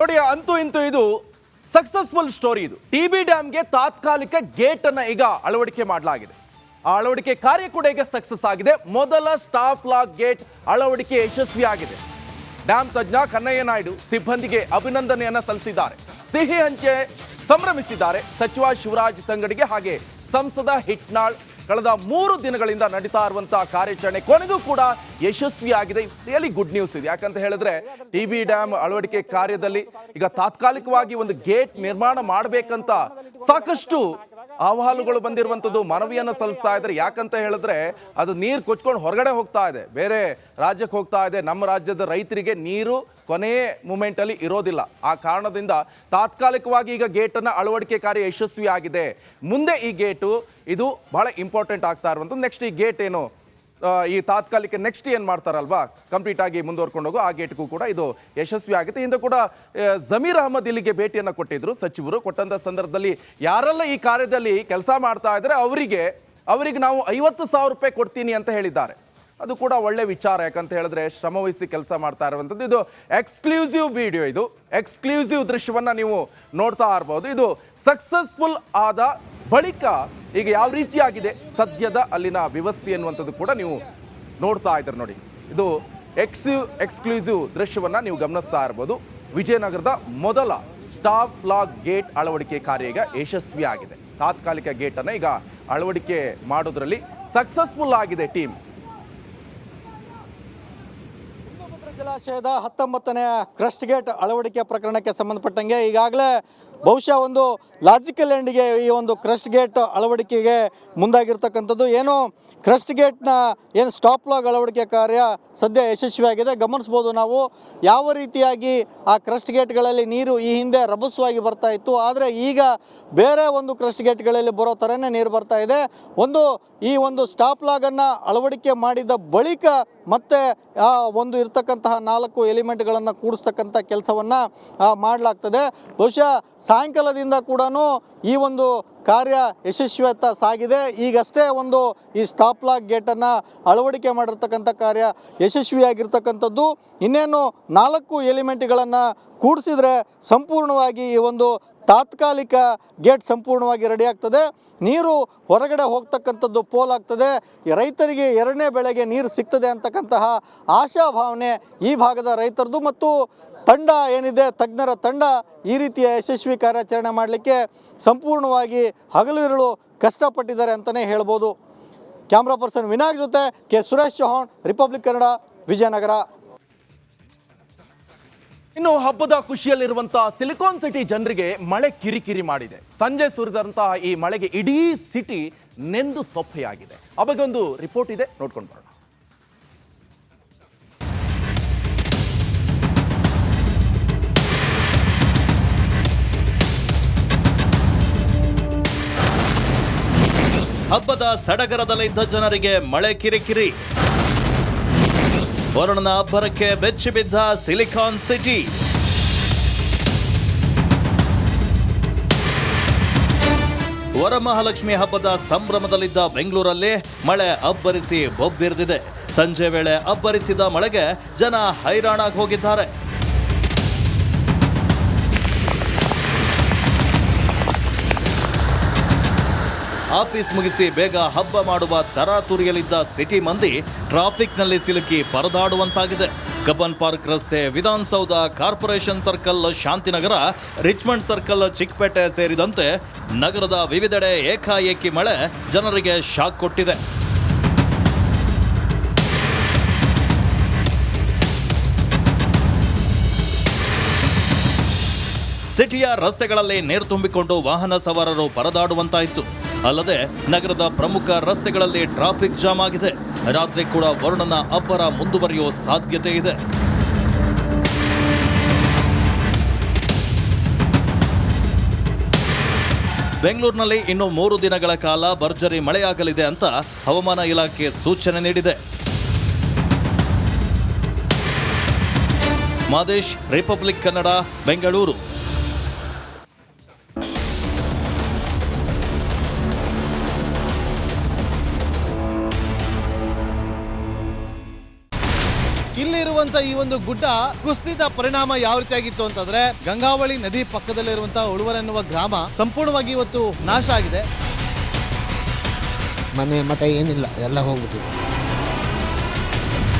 ನೋಡಿ, ಅಂತೂ ಇಂತೂ ಇದು ಸಕ್ಸಸ್ಫುಲ್ ಸ್ಟೋರಿ. ಇದು ಟಿಬಿ ಡ್ಯಾಮ್ಗೆ ತಾತ್ಕಾಲಿಕ ಗೇಟ್ ಅನ್ನ ಈಗ ಅಳವಡಿಕೆ ಮಾಡಲಾಗಿದೆ. ಆ ಅಳವಡಿಕೆ ಕಾರ್ಯ ಕೂಡ ಈಗ ಸಕ್ಸಸ್ ಆಗಿದೆ. ಮೊದಲ ಸ್ಟಾಫ್ ಲಾಕ್ ಗೇಟ್ ಅಳವಡಿಕೆ ಯಶಸ್ವಿ ಆಗಿದೆ. ಡ್ಯಾಮ್ ತಜ್ಞ ಕನ್ನಯ್ಯ ನಾಯ್ಡು ಸಿಬ್ಬಂದಿಗೆ ಅಭಿನಂದನೆಯನ್ನ ಸಲ್ಲಿಸಿದ್ದಾರೆ. ಸಿಹಿ ಹಂಚೆ ಸಂಭ್ರಮಿಸಿದ್ದಾರೆ ಸಚಿವ ಶಿವರಾಜ್ ತಂಗಡಿಗೆ ಹಾಗೆ ಸಂಸದ ಹಿಟ್ನಾಳ್. ಕಳೆದ 3 ದಿನಗಳಿಂದ ನಡೀತಾ ಇರುವಂತಹ ಕಾರ್ಯಾಚರಣೆ ಕೊನೆಗೂ ಕೂಡ ಯಶಸ್ವಿಯಾಗಿದೆ. ರಿಯಲಿ ಗುಡ್ ನ್ಯೂಸ್ ಇದೆ. ಯಾಕಂತ ಹೇಳಿದ್ರೆ ಟಿಬಿ ಡ್ಯಾಮ್ ಅಳವಡಿಕೆ ಕಾರ್ಯದಲ್ಲಿ ಈಗ ತಾತ್ಕಾಲಿಕವಾಗಿ ಒಂದು ಗೇಟ್ ನಿರ್ಮಾಣ ಮಾಡಬೇಕಂತ ಸಾಕಷ್ಟು ಅಹವಾಲುಗಳು ಬಂದಿರುವಂತದ್ದು, ಮನವಿಯನ್ನು ಸಲ್ಲಿಸ್ತಾ ಇದ್ದಾರೆ. ಯಾಕಂತ ಹೇಳಿದ್ರೆ ಅದು ನೀರು ಕೊಚ್ಕೊಂಡು ಹೊರಗಡೆ ಹೋಗ್ತಾ ಇದೆ, ಬೇರೆ ರಾಜ್ಯಕ್ಕೆ ಹೋಗ್ತಾ ಇದೆ. ನಮ್ಮ ರಾಜ್ಯದ ರೈತರಿಗೆ ನೀರು ಕೊನೆಯ ಮೂಮೆಂಟ್ ಅಲ್ಲಿ ಇರೋದಿಲ್ಲ. ಆ ಕಾರಣದಿಂದ ತಾತ್ಕಾಲಿಕವಾಗಿ ಈಗ ಗೇಟ್ ಅನ್ನ ಅಳವಡಿಕೆ ಕಾರ್ಯ ಯಶಸ್ವಿ ಆಗಿದೆ. ಮುಂದೆ ಈ ಗೇಟು ಇದು ಬಹಳ ಇಂಪಾರ್ಟೆಂಟ್ ಆಗ್ತಾ ಇರುವಂಥದ್ದು. ನೆಕ್ಸ್ಟ್ ಈ ಗೇಟ್ ಏನು ಈ ತಾತ್ಕಾಲಿಕ ನೆಕ್ಸ್ಟ್ ಏನು ಮಾಡ್ತಾರಲ್ವಾ, ಕಂಪ್ಲೀಟ್ ಆಗಿ ಮುಂದುವರ್ಕೊಂಡು ಹೋಗೋ ಆ ಗೇಟ್ಗೂ ಕೂಡ ಇದು ಯಶಸ್ವಿ ಆಗುತ್ತೆ. ಇಂದ ಕೂಡ ಜಮೀರ್ ಅಹಮದ್ ಇಲ್ಲಿಗೆ ಭೇಟಿಯನ್ನು ಕೊಟ್ಟಿದ್ರು ಸಚಿವರು. ಕೊಟ್ಟಂತ ಸಂದರ್ಭದಲ್ಲಿ ಯಾರೆಲ್ಲ ಈ ಕಾರ್ಯದಲ್ಲಿ ಕೆಲಸ ಮಾಡ್ತಾ ಇದ್ದಾರೆ ಅವರಿಗೆ ನಾವು 50,000 ರೂಪಾಯಿ ಕೊಡ್ತೀನಿ ಅಂತ ಹೇಳಿದ್ದಾರೆ. ಅದು ಕೂಡ ಒಳ್ಳೆ ವಿಚಾರ. ಯಾಕಂತ ಹೇಳಿದ್ರೆ ಶ್ರಮವಹಿಸಿ ಕೆಲಸ ಮಾಡ್ತಾ ಇರುವಂಥದ್ದು. ಇದು ಎಕ್ಸ್ಕ್ಲೂಸಿವ್ ವಿಡಿಯೋ, ಇದು ಎಕ್ಸ್ಕ್ಲೂಸಿವ್ ದೃಶ್ಯವನ್ನ ನೀವು ನೋಡ್ತಾ ಇರಬಹುದು. ಇದು ಸಕ್ಸಸ್ಫುಲ್ ಆದ ಬಳಿಕ ಈಗ ಯಾವ ರೀತಿಯಾಗಿದೆ ಸದ್ಯದ ಅಲ್ಲಿನ ವ್ಯವಸ್ಥೆ ಅನ್ನುವಂಥದ್ದು ಕೂಡ ನೀವು ನೋಡ್ತಾ ಇದ್ದಾರೆ. ನೋಡಿ, ಇದು ಎಕ್ಸ್ಕ್ಲೂಸಿವ್ ದೃಶ್ಯವನ್ನ ನೀವು ಗಮನಿಸ್ತಾ ಇರಬಹುದು. ವಿಜಯನಗರದ ಮೊದಲ ಸ್ಟಾಫ್ ಲಾಕ್ ಗೇಟ್ ಅಳವಡಿಕೆ ಕಾರ್ಯ ಈಗ ಯಶಸ್ವಿ ಆಗಿದೆ. ತಾತ್ಕಾಲಿಕ ಗೇಟ್ ಅನ್ನ ಈಗ ಅಳವಡಿಕೆ ಮಾಡೋದ್ರಲ್ಲಿ ಸಕ್ಸಸ್ಫುಲ್ ಆಗಿದೆ ಟೀಮ್. ಜಲಾಶಯದ 19ನೇ ಕ್ರಸ್ಟ್ ಗೇಟ್ ಅಳವಡಿಕೆ ಪ್ರಕರಣಕ್ಕೆ ಸಂಬಂಧಪಟ್ಟಂಗೆ ಈಗಾಗಲೇ ಬಹುಶಃ ಒಂದು ಲಾಜಿಕಲ್ ಎಂಡ್ಗೆ ಈ ಒಂದು ಕ್ರಸ್ಟ್ ಗೇಟ್ ಅಳವಡಿಕೆಗೆ ಮುಂದಾಗಿರ್ತಕ್ಕಂಥದ್ದು. ಏನು ಕ್ರಸ್ಟ್ ಗೇಟ್ನ ಏನು ಸ್ಟಾಪ್ ಲಾಗ್ ಅಳವಡಿಕೆ ಕಾರ್ಯ ಸದ್ಯ ಯಶಸ್ವಿಯಾಗಿದೆ. ಗಮನಿಸ್ಬೋದು ನಾವು ಯಾವ ರೀತಿಯಾಗಿ ಆ ಕ್ರಸ್ಟ್ ಗೇಟ್ಗಳಲ್ಲಿ ನೀರು ಈ ಹಿಂದೆ ರಭಸವಾಗಿ ಬರ್ತಾ ಇತ್ತು. ಆದರೆ ಈಗ ಬೇರೆ ಒಂದು ಕ್ರಸ್ಟ್ ಗೇಟ್ಗಳಲ್ಲಿ ಬರೋ ಥರನೇ ನೀರು ಬರ್ತಾ ಇದೆ. ಈ ಒಂದು ಸ್ಟಾಪ್ ಲಾಗನ್ನು ಅಳವಡಿಕೆ ಮಾಡಿದ ಬಳಿಕ ಮತ್ತೆ ಆ ಒಂದು ಇರ್ತಕ್ಕಂತಹ 4 ಎಲಿಮೆಂಟ್ಗಳನ್ನು ಕೂಡಿಸ್ತಕ್ಕಂಥ ಕೆಲಸವನ್ನು ಮಾಡಲಾಗ್ತದೆ. ಬಹುಶಃ ಸಾಯಂಕಾಲದಿಂದ ಕೂಡ ಈ ಒಂದು ಕಾರ್ಯ ಯಶಸ್ವಿಯತ್ತ ಸಾಗಿದೆ. ಈಗಷ್ಟೇ ಈ ಸ್ಟಾಪ್ ಲಾಕ್ ಗೇಟನ್ನು ಅಳವಡಿಕೆ ಮಾಡಿರ್ತಕ್ಕಂಥ ಕಾರ್ಯ ಯಶಸ್ವಿಯಾಗಿರ್ತಕ್ಕಂಥದ್ದು. ಇನ್ನೇನು 4 ಎಲಿಮೆಂಟ್ಗಳನ್ನು ಕೂಡಿಸಿದ್ರೆ ಸಂಪೂರ್ಣವಾಗಿ ಈ ಒಂದು ತಾತ್ಕಾಲಿಕ ಗೇಟ್ ಸಂಪೂರ್ಣವಾಗಿ ರೆಡಿ ಆಗ್ತದೆ. ನೀರು ಹೊರಗಡೆ ಹೋಗ್ತಕ್ಕಂಥದ್ದು ಪೋಲಾಗ್ತದೆ. ರೈತರಿಗೆ 2ನೇ ಬೆಳೆಗೆ ನೀರು ಸಿಗ್ತದೆ ಅಂತಕ್ಕಂತಹ ಆಶಾಭಾವನೆ ಈ ಭಾಗದ ರೈತರದು. ಮತ್ತು ತಂಡ ಏನಿದೆ, ತಜ್ಞರ ತಂಡ ಈ ರೀತಿಯ ಯಶಸ್ವಿ ಕಾರ್ಯಾಚರಣೆ ಮಾಡಲಿಕ್ಕೆ ಸಂಪೂರ್ಣವಾಗಿ ಹಗಲು ಇರಲು ಕಷ್ಟಪಟ್ಟಿದ್ದಾರೆ ಅಂತಲೇ ಹೇಳ್ಬೋದು. ಕ್ಯಾಮ್ರಾ ಪರ್ಸನ್ ವಿನಾಯಕ್ ಜೊತೆ ಕೆ ಸುರೇಶ್ ಚೌಹಾಣ್, ರಿಪಬ್ಲಿಕ್ ಕನ್ನಡ, ವಿಜಯನಗರ. ಇನ್ನು ಹಬ್ಬದ ಖುಷಿಯಲ್ಲಿರುವಂತಹ ಸಿಲಿಕಾನ್ ಸಿಟಿ ಜನರಿಗೆ ಮಳೆ ಕಿರಿಕಿರಿ ಮಾಡಿದೆ. ಸಂಜೆ ಸುರಿದಂತಹ ಈ ಮಳೆಗೆ ಇಡೀ ಸಿಟಿ ನೆಂದು ತೊಪ್ಪೆಯಾಗಿದೆ. ಆ ಬಗ್ಗೆ ಒಂದು ರಿಪೋರ್ಟ್ ಇದೆ, ನೋಡ್ಕೊಂಡು ಬರೋಣ. ಹಬ್ಬದ ಸಡಗರದಲ್ಲಿದ್ದ ಜನರಿಗೆ ಮಳೆ ಕಿರಿಕಿರಿ. ವರುಣನ ಅಬ್ಬರಕ್ಕೆ ಬೆಚ್ಚಿಬಿದ್ದ ಸಿಲಿಕಾನ್ ಸಿಟಿ. ವರಮಹಾಲಕ್ಷ್ಮಿ ಹಬ್ಬದ ಸಂಭ್ರಮದಲ್ಲಿದ್ದ ಬೆಂಗಳೂರಲ್ಲಿ ಮಳೆ ಅಬ್ಬರಿಸಿ ಬೊಬ್ಬಿರಿದಿದೆ. ಸಂಜೆ ವೇಳೆ ಅಬ್ಬರಿಸಿದ ಮಳೆಗೆ ಜನ ಹೈರಾಣಾಗಿ ಹೋಗಿದ್ದಾರೆ. ಆಫೀಸ್ ಮುಗಿಸಿ ಬೇಗ ಹಬ್ಬ ಮಾಡುವ ತರಾತುರಿಯಲ್ಲಿದ್ದ ಸಿಟಿ ಮಂದಿ ಟ್ರಾಫಿಕ್ನಲ್ಲಿ ಸಿಲುಕಿ ಪರದಾಡುವಂತಾಗಿದೆ. ಕಬ್ಬನ್ ಪಾರ್ಕ್ ರಸ್ತೆ, Vidhana Soudha, corporation circle, Shantinagar, Richmond circle, Chickpet ಸೇರಿದಂತೆ ನಗರದ ವಿವಿಧೆಡೆ ಏಕಾಏಕಿ ಮಳೆ ಜನರಿಗೆ ಶಾಕ್ ಕೊಟ್ಟಿದೆ. ಸಿಟಿಯ ರಸ್ತೆಗಳಲ್ಲಿ ನೀರು ತುಂಬಿಕೊಂಡು ವಾಹನ ಸವಾರರು ಪರದಾಡುವಂತಾಯಿತು. ಅಲ್ಲದೆ ನಗರದ ಪ್ರಮುಖ ರಸ್ತೆಗಳಲ್ಲಿ ಟ್ರಾಫಿಕ್ ಜಾಮ್ ಆಗಿದೆ. ರಾತ್ರಿ ಕೂಡ ವರುಣನ ಅಬ್ಬರ ಮುಂದುವರಿಯುವ ಸಾಧ್ಯತೆ ಇದೆ. ಬೆಂಗಳೂರಿನಲ್ಲಿ ಇನ್ನು 3 ದಿನಗಳ ಕಾಲ ಭರ್ಜರಿ ಮಳೆಯಾಗಲಿದೆ ಅಂತ ಹವಾಮಾನ ಇಲಾಖೆ ಸೂಚನೆ ನೀಡಿದೆ. ಮಾದೇಶ್, ರಿಪಬ್ಲಿಕ್ ಕನ್ನಡ, ಬೆಂಗಳೂರು. ಇರುವಂತ ಈ ಒಂದು ಗುಡ್ಡ ಕುಸಿದ ಪರಿಣಾಮ ಯಾವ ರೀತಿಯಾಗಿತ್ತು ಅಂತಂದ್ರೆ ಗಂಗಾವಳಿ ನದಿ ಪಕ್ಕದಲ್ಲಿರುವಂತಹ ಉಳುವರ್ ಎನ್ನುವ ಗ್ರಾಮ ಸಂಪೂರ್ಣವಾಗಿ ಇವತ್ತು ನಾಶ ಆಗಿದೆ. ಮನೆ ಮಠ ಏನಿಲ್ಲ, ಎಲ್ಲ ಹೋಗ್ಬಿಟ್ಟಿದೆ.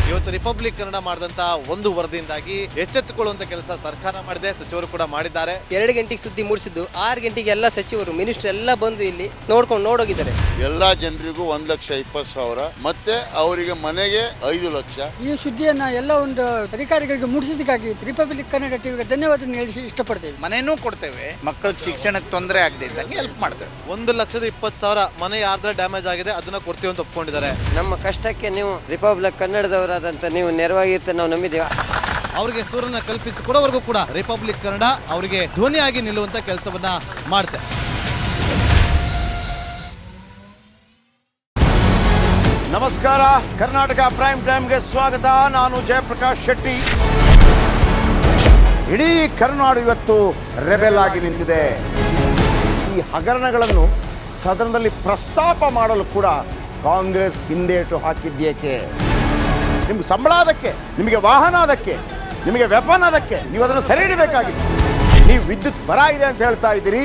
ಇವತ್ತು ರಿಪಬ್ಲಿಕ್ ಕನ್ನಡ ಮಾಡಿದಂತ ಒಂದು ವರದಿಯಿಂದಾಗಿ ಎಚ್ಚೆತ್ತುಕೊಳ್ಳುವಂತ ಕೆಲಸ ಸರ್ಕಾರ ಮಾಡಿದೆ, ಸಚಿವರು ಕೂಡ ಮಾಡಿದ್ದಾರೆ. 2 ಗಂಟೆಗೆ ಸುದ್ದಿ ಮೂಡಿಸಿದ್ದು 6 ಗಂಟೆಗೆ ಎಲ್ಲ ಸಚಿವರು ಮಿನಿಸ್ಟರ್ ಎಲ್ಲ ಬಂದು ಇಲ್ಲಿ ನೋಡೋಗಿದ್ದಾರೆ. ಎಲ್ಲಾ ಜನರಿಗೂ 1,20,000 ಮತ್ತೆ ಅವರಿಗೆ ಮನೆಗೆ 5 ಲಕ್ಷ. ಈ ಸುದ್ದಿಯನ್ನ ಎಲ್ಲ ಒಂದು ಅಧಿಕಾರಿಗಳಿಗೆ ಮೂಡಿಸಿದ್ದಕ್ಕಾಗಿ ರಿಪಬ್ಲಿಕ್ ಕನ್ನಡ ಟಿವಿಗೆ ಧನ್ಯವಾದ ಹೇಳಿ ಇಷ್ಟಪಡ್ತೇವೆ. ಮನೆನೂ ಕೊಡ್ತೇವೆ, ಮಕ್ಕಳ ಶಿಕ್ಷಣಕ್ಕೆ ತೊಂದರೆ ಆಗದೆ ಇದ್ದಂಗೆ ಹೆಲ್ಪ್ ಮಾಡ್ತೇವೆ. 1,20,000 ಮನೆ ಯಾರ್ದ್ರ ಡ್ಯಾಮೇಜ್ ಆಗಿದೆ ಅದನ್ನ ಕೊಡ್ತೀವಿ ಅಂತ ಒಪ್ಕೊಂಡಿದ್ದಾರೆ. ನಮ್ಮ ಕಷ್ಟಕ್ಕೆ ನೀವು ರಿಪಬ್ಲಿಕ್ ಕನ್ನಡದವರಾದಂತ ನೀವು ನೆರವಾಗಿರ್ತ ನಾವು ನಂಬಿದ್ದೀವಿ. ಅವರಿಗೆ ಸೂರನ್ನ ಕಲ್ಪಿಸಿಕೊಡೋವರೆಗೂ ಕೂಡ ರಿಪಬ್ಲಿಕ್ ಕನ್ನಡ ಅವರಿಗೆ ಧ್ವನಿಯಾಗಿ ನಿಲ್ಲುವಂತ ಕೆಲಸವನ್ನ ಮಾಡುತ್ತೆ. ನಮಸ್ಕಾರ, ಕರ್ನಾಟಕ ಪ್ರೈಮ್ ಟೈಮ್ಗೆ ಸ್ವಾಗತ. ನಾನು ಜಯಪ್ರಕಾಶ್ ಶೆಟ್ಟಿ. ಇಡೀ ಕರ್ನಾಡು ಇವತ್ತು ರೆಬೆಲ್ ಆಗಿ ನಿಂತಿದೆ. ಈ ಹಗರಣಗಳನ್ನು ಸದನದಲ್ಲಿ ಪ್ರಸ್ತಾಪ ಮಾಡಲು ಕೂಡ ಕಾಂಗ್ರೆಸ್ ಹಿಂದೇಟು ಹಾಕಿದ್ದೇಕೆ? ನಿಮ್ಗೆ ಸಂಬಳ ಅದಕ್ಕೆ, ನಿಮಗೆ ವಾಹನ ಅದಕ್ಕೆ, ನಿಮಗೆ ವೆಪನ್ ಅದಕ್ಕೆ, ನೀವು ಅದನ್ನು ಸೆರೆ ಹಿಡಬೇಕಾಗಿತ್ತು. ನೀವು ವಿದ್ಯುತ್ ಬರ ಇದೆ ಅಂತ ಹೇಳ್ತಾ ಇದ್ದೀರಿ,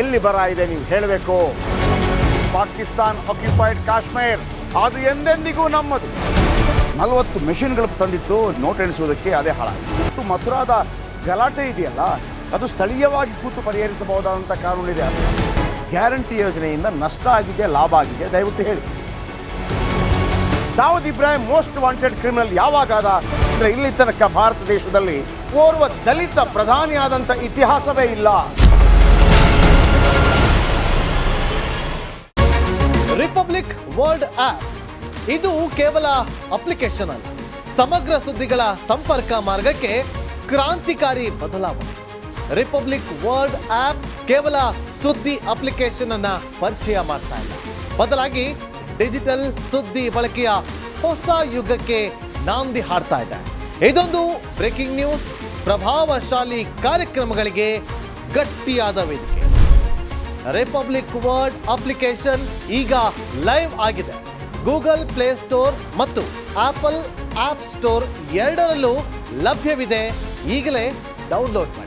ಎಲ್ಲಿ ಬರ ಇದೆ ನೀವು ಹೇಳಬೇಕು. ಪಾಕಿಸ್ತಾನ್ ಆಕ್ಯುಪೈಡ್ ಕಾಶ್ಮೀರ್ ಅದು ಎಂದೆಂದಿಗೂ ನಮ್ಮದು. 40 ಮೆಷಿನ್ಗಳು ತಂದಿತ್ತು ನೋಟ್ ಎಣಿಸುವುದಕ್ಕೆ, ಅದೇ ಹಾಳಾಯಿತು. ಮಥುರಾದ ಗಲಾಟೆ ಇದೆಯಲ್ಲ, ಅದು ಸ್ಥಳೀಯವಾಗಿ ಕೂತು ಪರಿಹರಿಸಬಹುದಾದಂಥ ಕಾನೂನಿದೆ. ಗ್ಯಾರಂಟಿ ಯೋಜನೆಯಿಂದ ನಷ್ಟ ಆಗಿದೆ, ಲಾಭ ಆಗಿದೆ, ದಯವಿಟ್ಟು ಹೇಳಿ. Dawood Ibrahim most wanted criminal ಯಾವಾಗಾದ ಅಂದರೆ ಇಲ್ಲಿ ತನಕ ಭಾರತ ದೇಶದಲ್ಲಿ ಓರ್ವ ದಲಿತ ಪ್ರಧಾನಿಯಾದಂಥ ಇತಿಹಾಸವೇ ಇಲ್ಲ. ರಿಪಬ್ಲಿಕ್ ವರ್ಲ್ಡ್ ಆಪ್ ಇದು ಕೇವಲ ಅಪ್ಲಿಕೇಶನ್ ಅಲ್ಲ, ಸಮಗ್ರ ಸುದ್ದಿಗಳ ಸಂಪರ್ಕ ಮಾರ್ಗಕ್ಕೆ ಕ್ರಾಂತಿಕಾರಿ ಬದಲಾವಣೆ. ರಿಪಬ್ಲಿಕ್ ವರ್ಲ್ಡ್ ಆಪ್ ಕೇವಲ ಸುದ್ದಿ ಅಪ್ಲಿಕೇಶನ್ ಅನ್ನ ಪರಿಚಯ ಮಾಡ್ತಾ ಇಲ್ಲ, ಬದಲಾಗಿ ಡಿಜಿಟಲ್ ಸುದ್ದಿ ಬಳಕೆಯ ಹೊಸ ಯುಗಕ್ಕೆ ನಾಂದಿ ಹಾಡ್ತಾ ಇದೆ. ಇದೊಂದು ಬ್ರೇಕಿಂಗ್ ನ್ಯೂಸ್, ಪ್ರಭಾವಶಾಲಿ ಕಾರ್ಯಕ್ರಮಗಳಿಗೆ ಗಟ್ಟಿಯಾದ ವೇದಿಕೆ. ರಿಪಬ್ಲಿಕ್ ವರ್ಲ್ಡ್ ಅಪ್ಲಿಕೇಶನ್ ಈಗ ಲೈವ್ ಆಗಿದೆ. ಗೂಗಲ್ ಪ್ಲೇ ಸ್ಟೋರ್ ಮತ್ತು ಆಪಲ್ ಆಪ್ ಸ್ಟೋರ್ ಎರಡರಲ್ಲೂ ಲಭ್ಯವಿದೆ. ಈಗಲೇ ಡೌನ್ಲೋಡ್ ಮಾಡಿ.